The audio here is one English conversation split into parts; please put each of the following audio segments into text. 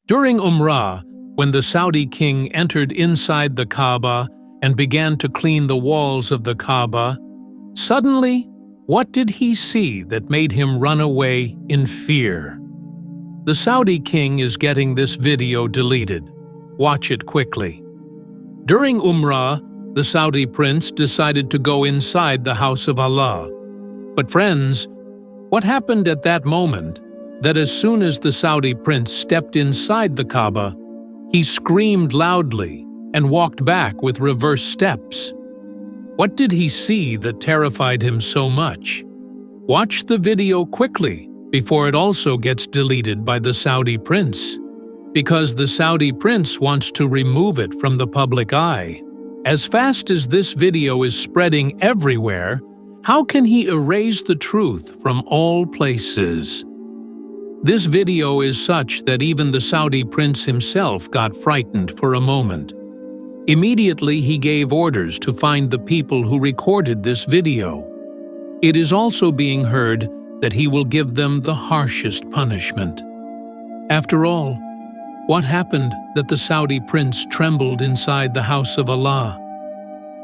During Umrah, when the Saudi king entered inside the Kaaba and began to clean the walls of the Kaaba, suddenly, what did he see that made him run away in fear? The Saudi king is getting this video deleted. Watch it quickly. During Umrah, the Saudi prince decided to go inside the house of Allah. But friends, what happened at that moment, that as soon as the Saudi prince stepped inside the Kaaba, he screamed loudly and walked back with reverse steps? What did he see that terrified him so much? Watch the video quickly before it also gets deleted by the Saudi prince, because the Saudi prince wants to remove it from the public eye. As fast as this video is spreading everywhere, how can he erase the truth from all places? This video is such that even the Saudi prince himself got frightened for a moment. Immediately he gave orders to find the people who recorded this video. It is also being heard that he will give them the harshest punishment. After all, what happened that the Saudi prince trembled inside the house of Allah?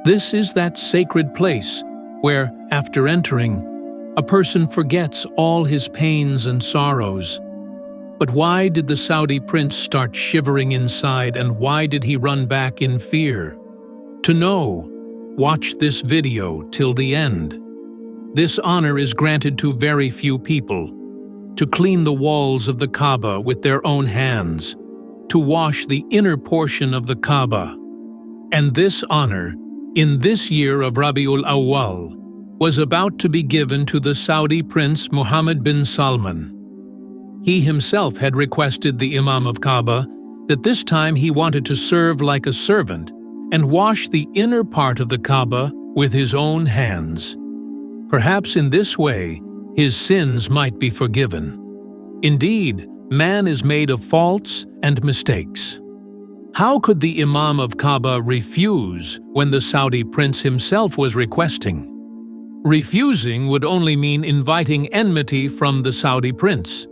This is that sacred place where, after entering, a person forgets all his pains and sorrows. But why did the Saudi prince start shivering inside, and why did he run back in fear? To know, watch this video till the end. This honor is granted to very few people: to clean the walls of the Kaaba with their own hands, to wash the inner portion of the Kaaba. And this honor, in this year of Rabi-ul-Awwal, was about to be given to the Saudi prince Mohammed bin Salman. He himself had requested the Imam of Kaaba that this time he wanted to serve like a servant and wash the inner part of the Kaaba with his own hands. Perhaps in this way, his sins might be forgiven. Indeed, man is made of faults and mistakes. How could the Imam of Kaaba refuse when the Saudi prince himself was requesting? Refusing would only mean inviting enmity from the Saudi prince.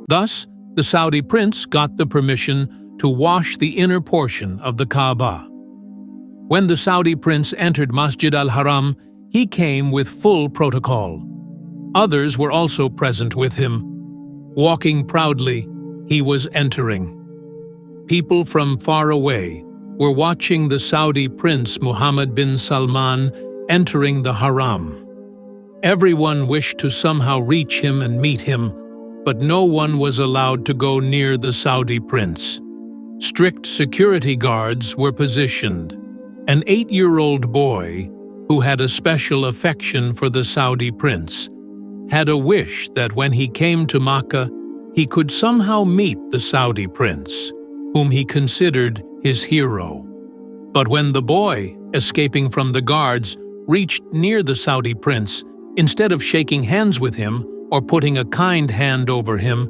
Thus, the Saudi prince got the permission to wash the inner portion of the Kaaba. When the Saudi prince entered Masjid al-Haram, he came with full protocol. Others were also present with him. Walking proudly, he was entering. People from far away were watching the Saudi prince Mohammed bin Salman entering the Haram. Everyone wished to somehow reach him and meet him, but no one was allowed to go near the Saudi prince. Strict security guards were positioned. An 8-year-old boy, who had a special affection for the Saudi prince, had a wish that when he came to Makkah, he could somehow meet the Saudi prince, whom he considered his hero. But when the boy, escaping from the guards, reached near the Saudi prince, instead of shaking hands with him or putting a kind hand over him,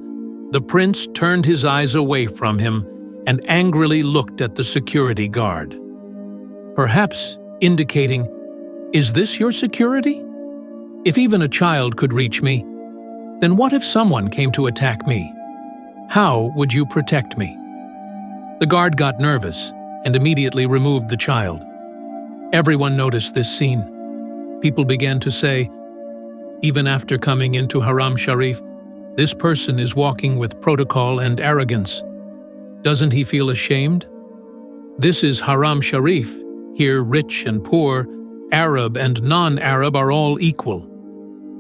the prince turned his eyes away from him and angrily looked at the security guard, perhaps indicating, "Is this your security? If even a child could reach me, then what if someone came to attack me? How would you protect me?" The guard got nervous and immediately removed the child. Everyone noticed this scene. People began to say, "Even after coming into Haram Sharif, this person is walking with protocol and arrogance. Doesn't he feel ashamed? This is Haram Sharif. Here rich and poor, Arab and non-Arab are all equal.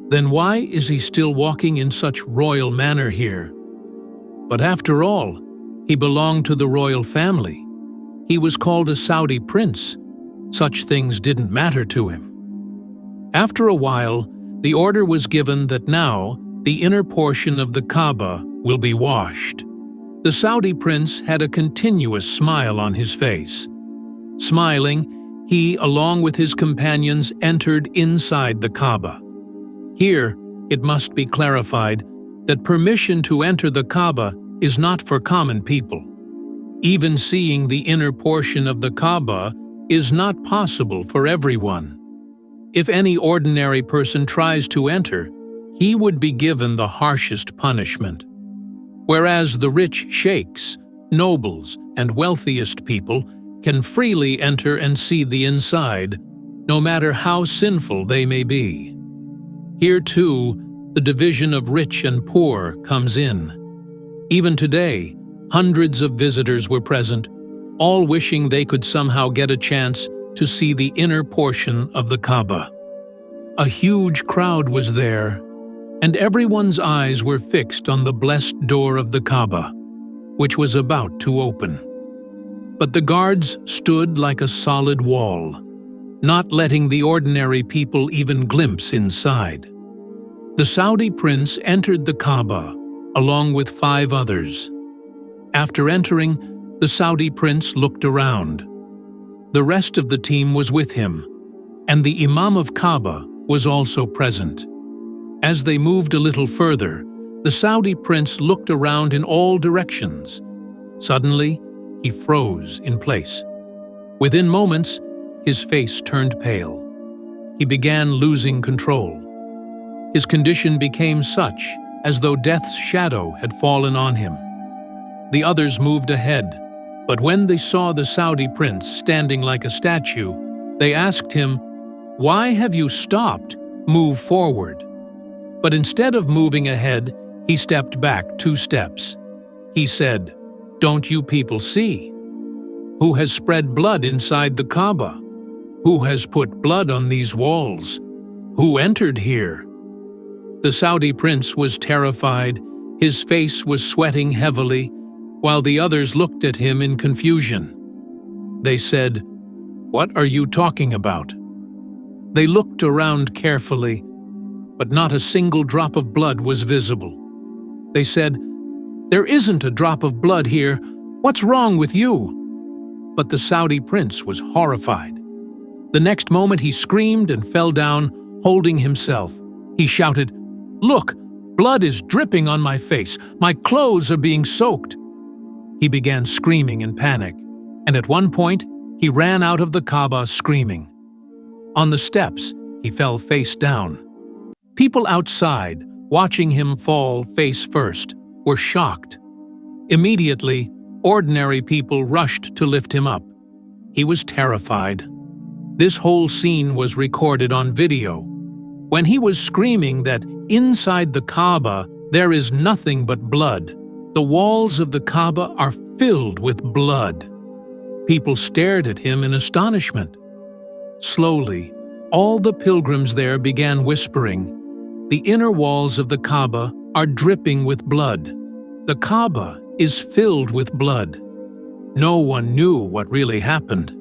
Then why is he still walking in such royal manner here?" But after all, he belonged to the royal family. He was called a Saudi prince. Such things didn't matter to him. After a while, the order was given that now the inner portion of the Kaaba will be washed. The Saudi prince had a continuous smile on his face. Smiling, he, along with his companions, entered inside the Kaaba. Here, it must be clarified that permission to enter the Kaaba is not for common people. Even seeing the inner portion of the Kaaba is not possible for everyone. If any ordinary person tries to enter, he would be given the harshest punishment. Whereas the rich sheikhs, nobles, and wealthiest people can freely enter and see the inside, no matter how sinful they may be. Here, too, the division of rich and poor comes in. Even today, hundreds of visitors were present, all wishing they could somehow get a chance to see the inner portion of the Kaaba. A huge crowd was there, and everyone's eyes were fixed on the blessed door of the Kaaba, which was about to open. But the guards stood like a solid wall, not letting the ordinary people even glimpse inside. The Saudi prince entered the Kaaba, along with 5 others. After entering, the Saudi prince looked around. The rest of the team was with him, and the Imam of Kaaba was also present. As they moved a little further, the Saudi prince looked around in all directions. Suddenly, he froze in place. Within moments, his face turned pale. He began losing control. His condition became such as though death's shadow had fallen on him. The others moved ahead, but when they saw the Saudi prince standing like a statue, they asked him, "Why have you stopped? Move forward." But instead of moving ahead, he stepped back 2 steps. He said, "Don't you people see? Who has spread blood inside the Kaaba? Who has put blood on these walls? Who entered here?" The Saudi prince was terrified. His face was sweating heavily, while the others looked at him in confusion. They said, "What are you talking about?" They looked around carefully, but not a single drop of blood was visible. They said, "There isn't a drop of blood here. What's wrong with you?" But the Saudi prince was horrified. The next moment he screamed and fell down, holding himself. He shouted, "Look, blood is dripping on my face. My clothes are being soaked." He began screaming in panic, and at one point, he ran out of the Kaaba screaming. On the steps, he fell face down. People outside, watching him fall face first, were shocked. Immediately, ordinary people rushed to lift him up. He was terrified. This whole scene was recorded on video. When he was screaming that inside the Kaaba there is nothing but blood, the walls of the Kaaba are filled with blood. People stared at him in astonishment. Slowly, all the pilgrims there began whispering, "The inner walls of the Kaaba are dripping with blood. The Kaaba is filled with blood." No one knew what really happened.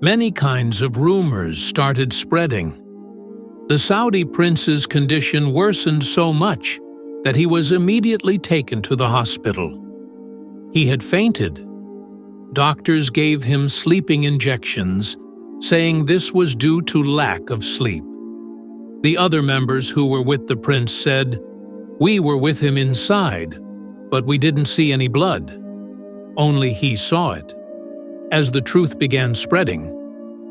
Many kinds of rumors started spreading. The Saudi prince's condition worsened so much that he was immediately taken to the hospital. He had fainted. Doctors gave him sleeping injections, saying this was due to lack of sleep. The other members who were with the prince said, "We were with him inside, but we didn't see any blood. Only he saw it." As the truth began spreading,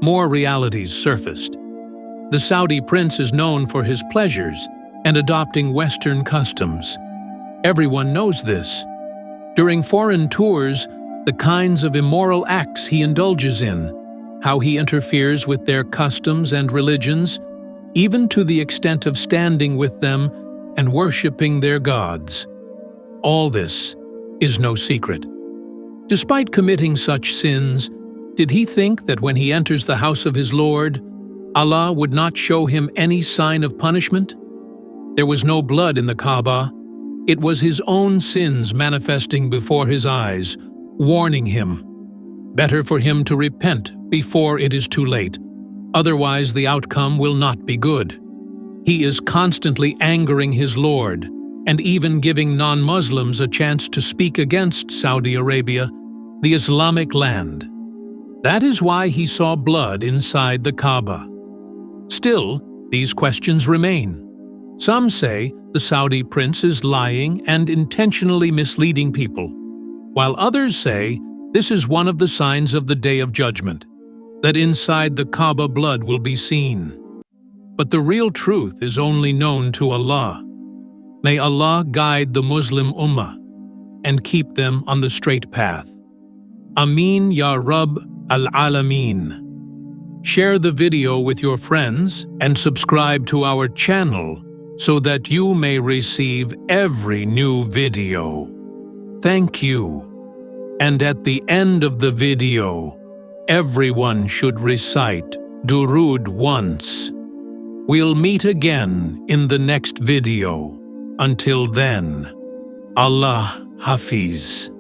more realities surfaced. The Saudi prince is known for his pleasures and adopting Western customs. Everyone knows this. During foreign tours, the kinds of immoral acts he indulges in, how he interferes with their customs and religions, even to the extent of standing with them and worshipping their gods. All this is no secret. Despite committing such sins, did he think that when he enters the house of his Lord, Allah would not show him any sign of punishment? There was no blood in the Kaaba. It was his own sins manifesting before his eyes, warning him. Better for him to repent before it is too late. Otherwise, the outcome will not be good. He is constantly angering his Lord, and even giving non-Muslims a chance to speak against Saudi Arabia, the Islamic land. That is why he saw blood inside the Kaaba. Still, these questions remain. Some say the Saudi prince is lying and intentionally misleading people, while others say this is one of the signs of the Day of Judgment, that inside the Kaaba blood will be seen. But the real truth is only known to Allah. May Allah guide the Muslim Ummah. and keep them on the straight path. Ameen Ya Rabb al-Alameen. Share the video with your friends and subscribe to our channel so that you may receive every new video. Thank you. And at the end of the video, everyone should recite Durood once. We'll meet again in the next video. Until then, Allah Hafiz.